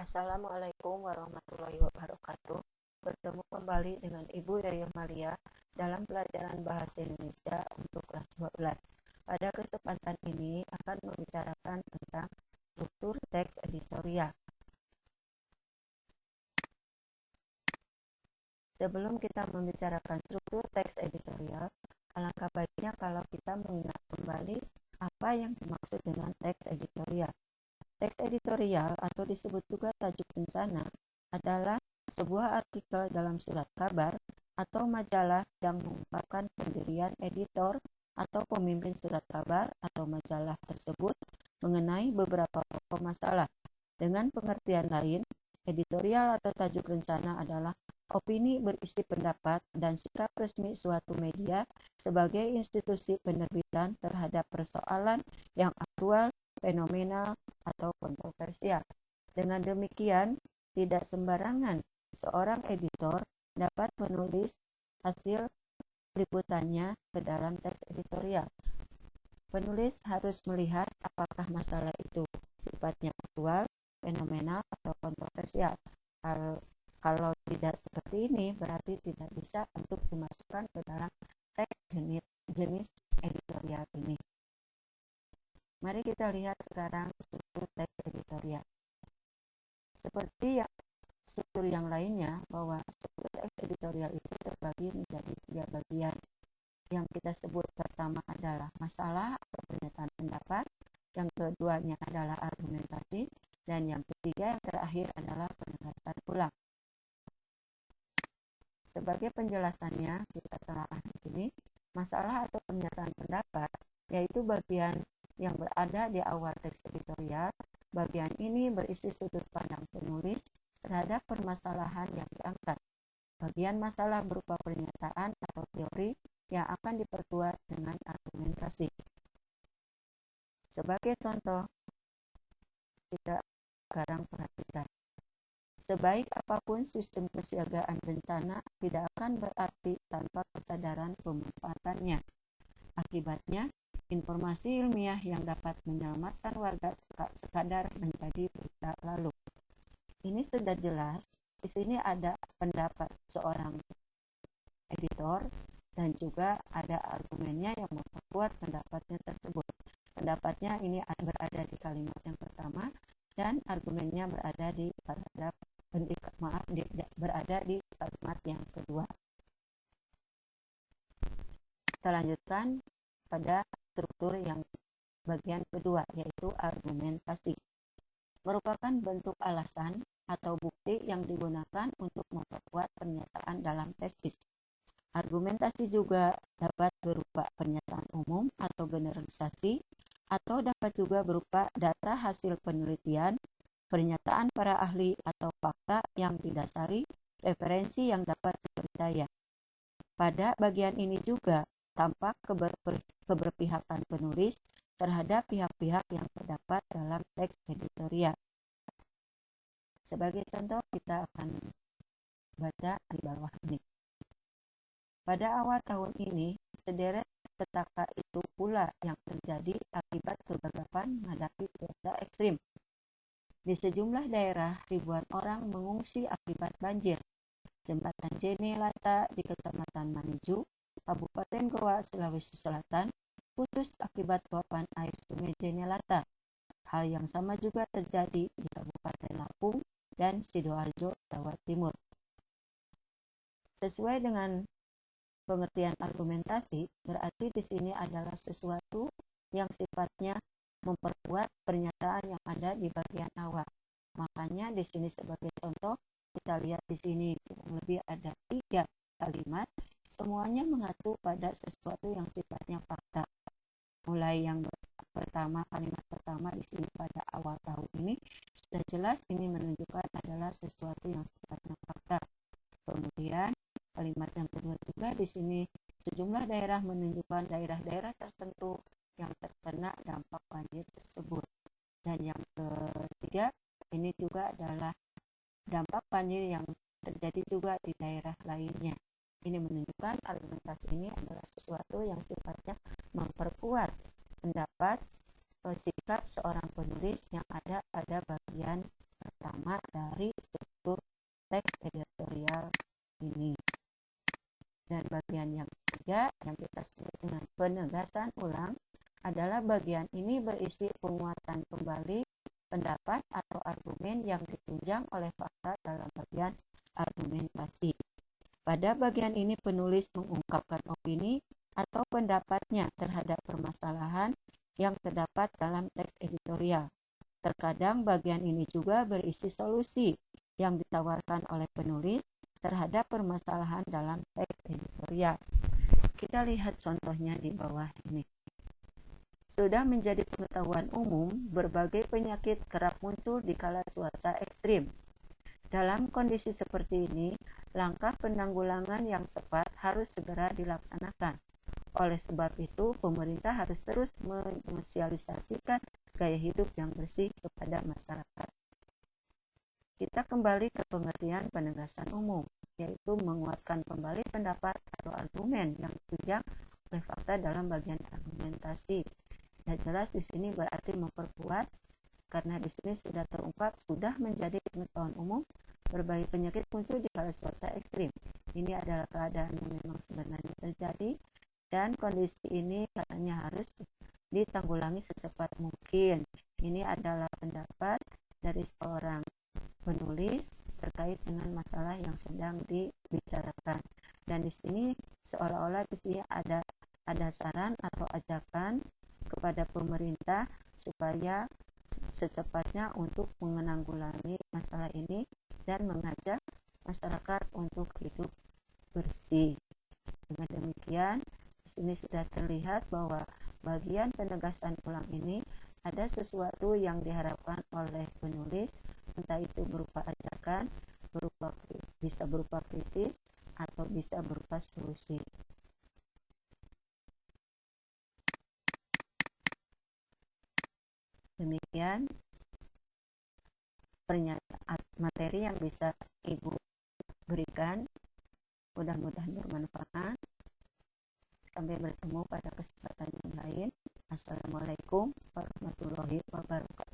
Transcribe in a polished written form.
Assalamualaikum warahmatullahi wabarakatuh. Bertemu kembali dengan Ibu Yaya Maria dalam pelajaran Bahasa Indonesia untuk kelas 12. Pada kesempatan ini akan membicarakan tentang struktur teks editorial. Sebelum kita membicarakan struktur teks editorial, alangkah baiknya kalau kita mengingat kembali apa yang dimaksud dengan teks editorial. Teks editorial atau disebut juga tajuk bencana adalah sebuah artikel dalam surat kabar atau majalah yang mengungkapkan pendirian editor atau pemimpin surat kabar atau majalah tersebut mengenai beberapa pokok masalah. Dengan pengertian lain, editorial atau tajuk rencana adalah opini berisi pendapat dan sikap resmi suatu media sebagai institusi penerbitan terhadap persoalan yang aktual, fenomenal, atau kontroversial. Dengan demikian, tidak sembarangan seorang editor dapat menulis hasil liputannya ke dalam teks editorial. Penulis harus melihat apakah masalah itu sifatnya aktual, fenomenal, atau kontroversial. Kalau tidak seperti ini, berarti tidak bisa untuk dimasukkan ke dalam teks jenis editorial ini. Mari kita lihat sekarang struktur teks editorial. Seperti struktur yang lainnya, bahwa struktur teks editorial itu terbagi menjadi 3 bagian. Yang kita sebut pertama adalah masalah atau pernyataan pendapat, yang keduanya adalah argumentasi, dan yang ketiga yang terakhir adalah penegasan ulang. Sebagai penjelasannya, kita telah di sini. Masalah atau pernyataan pendapat yaitu bagian yang berada di awal teks editorial. Bagian ini berisi sudut pandang penulis terhadap permasalahan yang diangkat. Bagian masalah berupa pernyataan atau teori yang akan diperkuat dengan argumentasi. Sebagai contoh, kita sekarang perhatikan. Sebaik apapun sistem kesiagaan bencana tidak akan berarti tanpa kesadaran pemanfaatannya. Akibatnya, informasi ilmiah yang dapat menyelamatkan warga sekadar menjadi berita lalu. Ini sudah jelas. Di sini ada pendapat seorang editor dan juga ada argumennya yang memperkuat pendapatnya tersebut. Pendapatnya ini berada di kalimat yang pertama dan argumennya berada di paragraf berada di kalimat yang kedua. Kita lanjutkan pada struktur yang bagian kedua, yaitu argumentasi. Merupakan bentuk alasan atau bukti yang digunakan untuk memperkuat pernyataan dalam tesis. Argumentasi juga dapat berupa pernyataan umum atau generalisasi, atau dapat juga berupa data hasil penelitian, pernyataan para ahli atau fakta yang didasari referensi yang dapat dipercaya. Pada bagian ini juga tampak keberpihakan penulis terhadap pihak-pihak yang terdapat dalam teks editorial. Sebagai contoh, kita akan baca di bawah ini. Pada awal tahun ini, sederet petaka itu pula yang terjadi akibat kegagapan menghadapi cuaca ekstrim. Di sejumlah daerah, ribuan orang mengungsi akibat banjir. Jembatan Jenelata di Kecamatan Maneju, Kabupaten Goa, Sulawesi Selatan, putus akibat luapan air Sungai Jenelata. Hal yang sama juga terjadi di Kabupaten Lampung dan Sidoarjo, Jawa Timur. Sesuai dengan pengertian argumentasi, berarti di sini adalah sesuatu yang sifatnya memperkuat pernyataan yang ada di bagian awal. Makanya di sini sebagai contoh, kita lihat di sini kurang lebih ada 3 kalimat, semuanya mengacu pada sesuatu yang sifatnya fakta. Mulai yang pertama, kalimat pertama di sini pada awal tahun ini sudah jelas ini menunjukkan adalah sesuatu yang sifatnya fakta. Kemudian kalimat yang kedua juga di sini sejumlah daerah menunjukkan daerah-daerah tertentu yang terkena dampak banjir tersebut. Dan yang ketiga ini juga adalah dampak banjir yang terjadi juga di daerah lainnya. Ini menunjukkan argumentasi ini adalah sesuatu yang sifatnya memperkuat pendapat sikap seorang penulis yang ada pada bagian pertama dari struktur teks editorial ini. Dan bagian yang ketiga yang kita sebut dengan penegasan ulang adalah bagian ini berisi penguatan kembali pendapat atau argumen yang ditunjang oleh fakta dalam bagian argumentasi. Pada bagian ini penulis mengungkapkan opini atau pendapatnya terhadap permasalahan yang terdapat dalam teks editorial. Terkadang bagian ini juga berisi solusi yang ditawarkan oleh penulis terhadap permasalahan dalam teks editorial. Kita lihat contohnya di bawah ini. Sudah menjadi pengetahuan umum, berbagai penyakit kerap muncul di kala cuaca ekstrim. Dalam kondisi seperti ini, langkah penanggulangan yang cepat harus segera dilaksanakan. Oleh sebab itu, pemerintah harus terus mensosialisasikan gaya hidup yang bersih kepada masyarakat. Kita kembali ke pengertian penegasan umum, yaitu menguatkan kembali pendapat atau argumen yang ditunjang oleh fakta dalam bagian argumentasi. Dan jelas di sini berarti memperkuat, karena di sini sudah terungkap, sudah menjadi pengetahuan umum berbagai penyakit muncul di kala cuaca ekstrim. Ini adalah keadaan yang memang sebenarnya terjadi, dan kondisi ini katanya harus ditanggulangi secepat mungkin. Ini adalah pendapat dari seorang penulis terkait dengan masalah yang sedang dibicarakan. Dan di sini seolah-olah di sini ada saran atau ajakan kepada pemerintah supaya secepatnya untuk menanggulangi masalah ini dan mengajak masyarakat untuk hidup bersih. Dengan demikian, di sini sudah terlihat bahwa bagian penegasan ulang ini ada sesuatu yang diharapkan oleh penulis, entah itu berupa ajakan, bisa berupa kritis, atau bisa berupa solusi. Demikian pernyataan materi yang bisa Ibu berikan, mudah-mudahan bermanfaat. Sampai bertemu pada kesempatan yang lain. Assalamualaikum warahmatullahi wabarakatuh.